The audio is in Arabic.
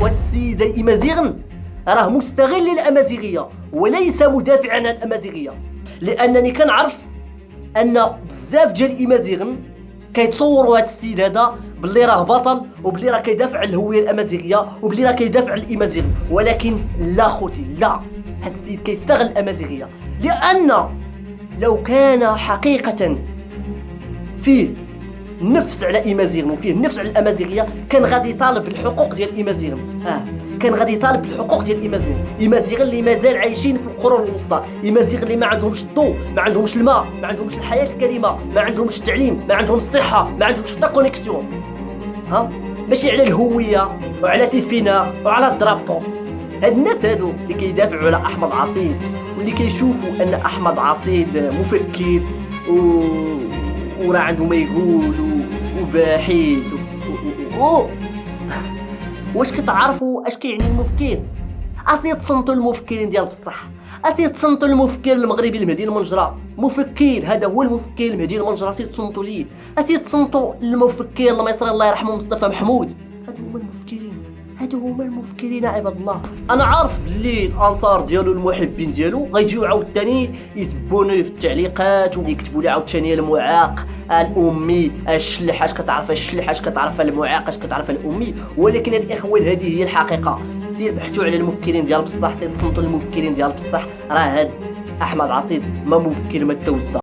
وهاد السيد إيمازيغن راه مستغل الأمازيغية وليس مدافعا عن الأمازيغية، لأنني كنعرف أن بزاف ديال الإيمازيغن كيتصوروا هاد السيد هذا باللي راه بطل وباللي راه كيدافع على الهوية الأمازيغية وباللي راه كيدافع على الإيمازيغن، ولكن لا خوتي لا، هاد السيد كيستغل الأمازيغية، لأن لو كان حقيقة فيه نفس على إيمازيغن وفيه نفس على الأمازيغية كان غادي يطالب بالحقوق ديال إيمازيغن. كان غادي يطالب بالحقوق ديال إيمازيغن اللي مازال عايشين في القرون الوسطى، إيمازيغن اللي ما عندهمش الضوء، ما عندهمش الماء، ما عندهمش الحياة الكريمة، ما عندهمش التعليم، ما عندهمش الصحة، ما عندهمش حتى كونيكسيون. ماشي على الهوية وعلى تيفينا وعلى الدرابو. هاد الناس هادو اللي كيدافعوا على أحمد عصيد واللي كيشوفوا أن أحمد عصيد مفكر وراه عنده ما يقول وباحث واش كتعرفوا اش كيعني المفكر؟ اسي تصنتوا المفكرين ديال بصح، اسي تصنتوا المفكر المغربي المهدي المنجرة، مفكر هذا هو المفكر المهدي المنجرة، اسي تصنتوا ليه، اسي تصنتوا المفكر المصري الله يرحمه مصطفى محمود، هادو هما المفكرين عباد الله. انا عارف بلي الانصار ديالو المحبين ديالو غيجيو عاوتاني يسبوني في التعليقات ويكتبوا لي عاوتاني المعاق الامي الشلح، اش كتعرف الشلح، اش كتعرف المعاق، اش كتعرف الامي، ولكن الاخوان هذه هي الحقيقه. سير بحثوا على المفكرين ديال بصح، سير تصنتوا المفكرين ديال بصح، راه هاد احمد عصيد ما مفكر ما توزع.